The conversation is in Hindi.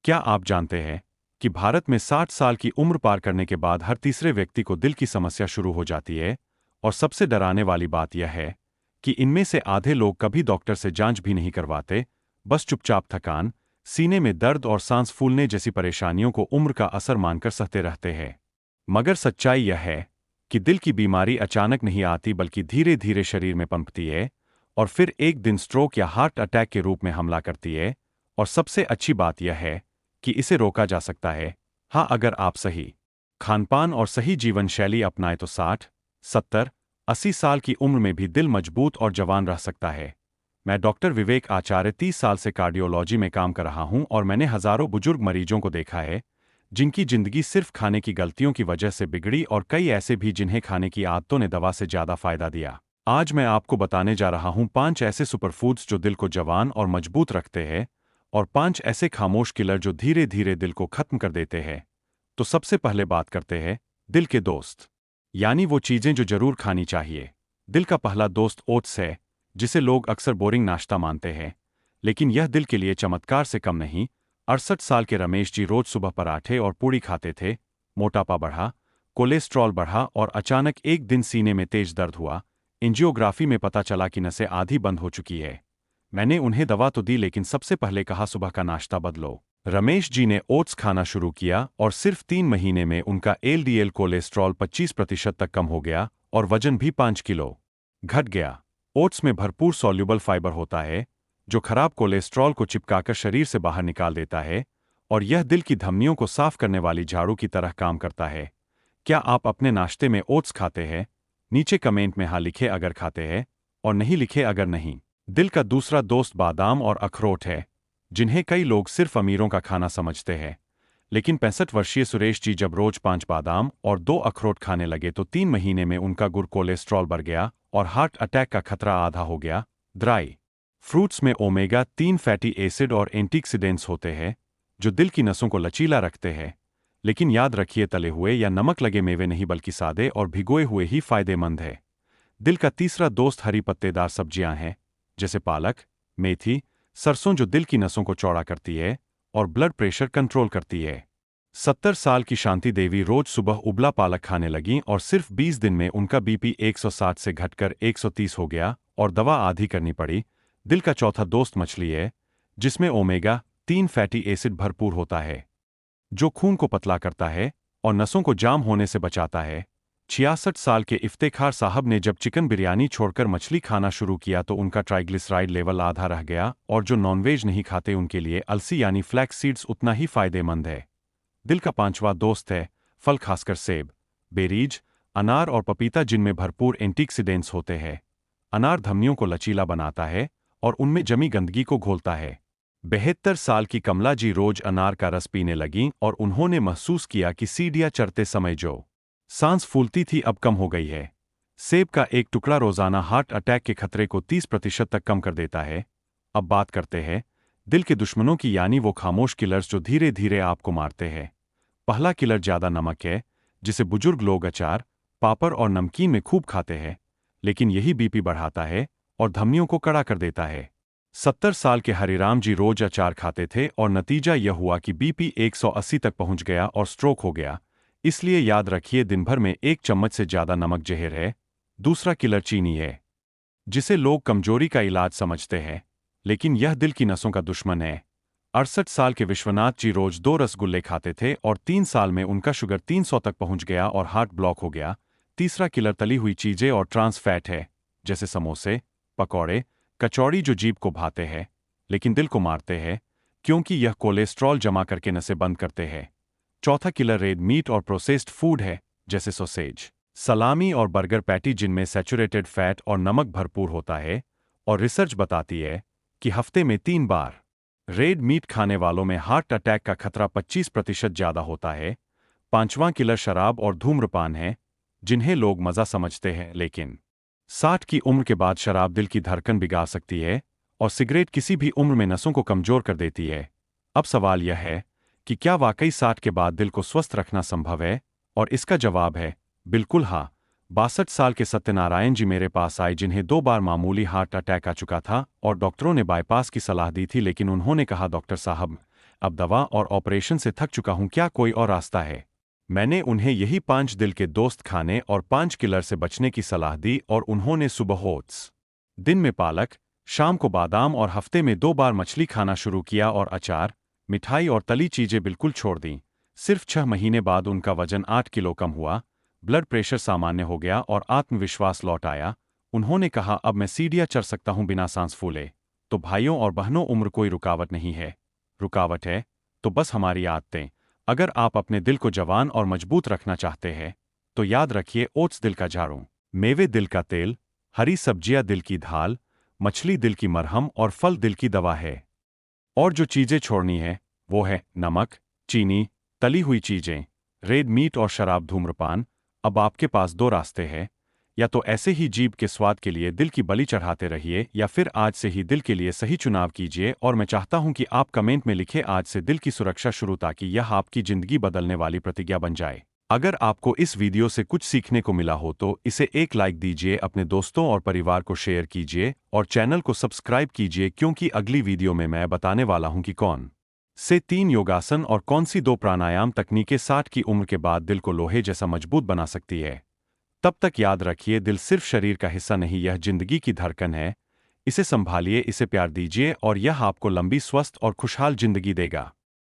क्या आप जानते हैं कि भारत में 60 साल की उम्र पार करने के बाद हर तीसरे व्यक्ति को दिल की समस्या शुरू हो जाती है? और सबसे डराने वाली बात यह है कि इनमें से आधे लोग कभी डॉक्टर से जांच भी नहीं करवाते, बस चुपचाप थकान, सीने में दर्द और सांस फूलने जैसी परेशानियों को उम्र का असर मानकर सहते रहते हैं। मगर सच्चाई यह है कि दिल की बीमारी अचानक नहीं आती बल्कि धीरे धीरे शरीर में पनपती है और फिर एक दिन स्ट्रोक या हार्ट अटैक के रूप में हमला करती है। और सबसे अच्छी बात यह है कि इसे रोका जा सकता है। हाँ, अगर आप सही खानपान और सही जीवन शैली अपनाएं तो 60, 70, 80 साल की उम्र में भी दिल मजबूत और जवान रह सकता है। मैं डॉक्टर विवेक आचार्य 30 साल से कार्डियोलॉजी में काम कर रहा हूं और मैंने हजारों बुजुर्ग मरीजों को देखा है जिनकी जिंदगी सिर्फ खाने की गलतियों की वजह से बिगड़ी और कई ऐसे भी जिन्हें खाने की आदतों ने दवा से ज्यादा फायदा दिया। आज मैं आपको बताने जा रहा हूं 5 ऐसे सुपरफूड्स जो दिल को जवान और मजबूत रखते हैं और 5 ऐसे खामोश किलर जो धीरे धीरे दिल को खत्म कर देते हैं। तो सबसे पहले बात करते हैं दिल के दोस्त, यानी वो चीजें जो जरूर खानी चाहिए। दिल का पहला दोस्त ओट्स है, जिसे लोग अक्सर बोरिंग नाश्ता मानते हैं, लेकिन यह दिल के लिए चमत्कार से कम नहीं। 68 साल के रमेश जी रोज सुबह पराठे और पूड़ी खाते थे। मोटापा बढ़ा, कोलेस्ट्रॉल बढ़ा और अचानक एक दिन सीने में तेज दर्द हुआ। एंजियोग्राफी में पता चला कि नसें आधी बंद हो चुकी है। मैंने उन्हें दवा तो दी लेकिन सबसे पहले कहा सुबह का नाश्ता बदलो। रमेश जी ने ओट्स खाना शुरू किया और सिर्फ 3 महीने में उनका एलडीएल कोलेस्ट्रॉल 25% तक कम हो गया और वजन भी 5 किलो घट गया। ओट्स में भरपूर सॉल्युबल फाइबर होता है जो खराब कोलेस्ट्रॉल को चिपकाकर शरीर से बाहर निकाल देता है और यह दिल की धमनियों को साफ करने वाली झाड़ू की तरह काम करता है। क्या आप अपने नाश्ते में ओट्स खाते हैं? नीचे कमेंट में हाँ लिखे अगर खाते हैं और नहीं लिखे अगर नहीं। दिल का दूसरा दोस्त बादाम और अखरोट है, जिन्हें कई लोग सिर्फ अमीरों का खाना समझते हैं। लेकिन 65 वर्षीय सुरेश जी जब रोज 5 बादाम और 2 अखरोट खाने लगे तो 3 महीने में उनका गुड़ कोलेस्ट्रॉल बढ़ गया और हार्ट अटैक का खतरा आधा हो गया। ड्राई फ्रूट्स में ओमेगा 3 फैटी एसिड और एंटीऑक्सीडेंट्स होते हैं जो दिल की नसों को लचीला रखते हैं। लेकिन याद रखिए, तले हुए या नमक लगे मेवे नहीं बल्कि सादे और भिगोए हुए ही फायदेमंद है। दिल का तीसरा दोस्त हरी पत्तेदार सब्जियां हैं, जैसे पालक, मेथी, सरसों जो दिल की नसों को चौड़ा करती है और ब्लड प्रेशर कंट्रोल करती है। 70 साल की शांति देवी रोज सुबह उबला पालक खाने लगीं और सिर्फ 20 दिन में उनका बीपी 160 से घटकर 130 हो गया और दवा आधी करनी पड़ी। दिल का चौथा दोस्त मछली है, जिसमें ओमेगा 3 फैटी एसिड भरपूर होता है जो खून को पतला करता है और नसों को जाम होने से बचाता है। 66 साल के इफ्तेखार साहब ने जब चिकन बिरयानी छोड़कर मछली खाना शुरू किया तो उनका ट्राइग्लिसराइड लेवल आधा रह गया और जो नॉनवेज नहीं खाते उनके लिए अलसी यानी फ्लैक्स सीड्स उतना ही फायदेमंद है। दिल का पांचवा दोस्त है फल, खासकर सेब, बेरीज, अनार और पपीता, जिनमें भरपूर एंटीऑक्सीडेंट्स होते हैं। अनार धमनियों को लचीला बनाता है और उनमें जमी गंदगी को घोलता है। 72 साल की कमला जी रोज अनार का रस पीने लगीं और उन्होंने महसूस किया कि सीढ़ियां चढ़ते समय जो सांस फूलती थी अब कम हो गई है। सेब का एक टुकड़ा रोजाना हार्ट अटैक के खतरे को 30% तक कम कर देता है। अब बात करते हैं दिल के दुश्मनों की, यानी वो खामोश किलर्स जो धीरे धीरे आपको मारते हैं। पहला किलर ज्यादा नमक है, जिसे बुजुर्ग लोग अचार, पापड़ और नमकीन में खूब खाते हैं, लेकिन यही बीपी बढ़ाता है और धमनियों को कड़ा कर देता है। 70 साल के हरिराम जी रोज अचार खाते थे और नतीजा यह हुआ कि बीपी 180 तक पहुंच गया और स्ट्रोक हो गया। इसलिए याद रखिए, दिन भर में 1 चम्मच से ज्यादा नमक जहर है। दूसरा किलर चीनी है, जिसे लोग कमजोरी का इलाज समझते हैं, लेकिन यह दिल की नसों का दुश्मन है। 68 साल के विश्वनाथ जी रोज 2 रसगुल्ले खाते थे और 3 साल में उनका शुगर 300 तक पहुंच गया और हार्ट ब्लॉक हो गया। तीसरा किलर तली हुई चीजें और ट्रांस फैट है, जैसे समोसे, पकौड़े, कचौड़ी, जो जीभ को भाते हैं लेकिन दिल को मारते हैं, क्योंकि यह कोलेस्ट्रॉल जमा करके नसें बंद करते हैं। चौथा किलर रेड मीट और प्रोसेस्ड फूड है, जैसे सॉसेज, सलामी और बर्गर पैटी, जिनमें सैचुरेटेड फैट और नमक भरपूर होता है। और रिसर्च बताती है कि हफ्ते में 3 बार रेड मीट खाने वालों में हार्ट अटैक का खतरा 25% ज्यादा होता है। पांचवां किलर शराब और धूम्रपान है, जिन्हें लोग मजा समझते हैं, लेकिन 60 की उम्र के बाद शराब दिल की धड़कन बिगाड़ सकती है और सिगरेट किसी भी उम्र में नसों को कमजोर कर देती है। अब सवाल यह है कि क्या वाकई 60 के बाद दिल को स्वस्थ रखना संभव है? और इसका जवाब है बिल्कुल हाँ। 62 साल के सत्यनारायण जी मेरे पास आए, जिन्हें 2 बार मामूली हार्ट अटैक आ चुका था और डॉक्टरों ने बाईपास की सलाह दी थी, लेकिन उन्होंने कहा डॉक्टर साहब, अब दवा और ऑपरेशन से थक चुका हूं, क्या कोई और रास्ता है? मैंने उन्हें यही 5 दिल के दोस्त खाने और 5 किलर से बचने की सलाह दी और उन्होंने सुबह ओट्स, दिन में पालक, शाम को बादाम और हफ्ते में 2 बार मछली खाना शुरू किया और अचार, मिठाई और तली चीजें बिल्कुल छोड़ दीं। सिर्फ 6 महीने बाद उनका वजन 8 किलो कम हुआ, ब्लड प्रेशर सामान्य हो गया और आत्मविश्वास लौट आया। उन्होंने कहा, अब मैं सीढ़ियां चढ़ सकता हूं बिना सांस फूले। तो भाइयों और बहनों, उम्र कोई रुकावट नहीं है। रुकावट है तो बस हमारी आदतें। अगर आप अपने दिल को जवान और मजबूत रखना चाहते हैं तो याद रखिए, ओट्स दिल का झाड़ू, मेवे दिल का तेल, हरी सब्जियां दिल की ढाल, मछली दिल की मरहम और फल दिल की दवा है। और जो चीजें छोड़नी है वो है नमक, चीनी, तली हुई चीजें, रेड मीट और शराब, धूम्रपान। अब आपके पास 2 रास्ते हैं, या तो ऐसे ही जीभ के स्वाद के लिए दिल की बलि चढ़ाते रहिए, या फिर आज से ही दिल के लिए सही चुनाव कीजिए। और मैं चाहता हूं कि आप कमेंट में लिखें आज से दिल की सुरक्षा शुरू, ताकि यह आपकी जिंदगी बदलने वाली प्रतिज्ञा बन जाए। अगर आपको इस वीडियो से कुछ सीखने को मिला हो तो इसे एक लाइक दीजिए, अपने दोस्तों और परिवार को शेयर कीजिए और चैनल को सब्सक्राइब कीजिए, क्योंकि अगली वीडियो में मैं बताने वाला हूं कि कौन से 3 योगासन और कौन सी 2 प्राणायाम तकनीकें 60 की उम्र के बाद दिल को लोहे जैसा मजबूत बना सकती है। तब तक याद रखिए, दिल सिर्फ शरीर का हिस्सा नहीं, यह जिंदगी की धड़कन है। इसे संभालिए, इसे प्यार दीजिए और यह आपको लंबी, स्वस्थ और खुशहाल जिंदगी देगा।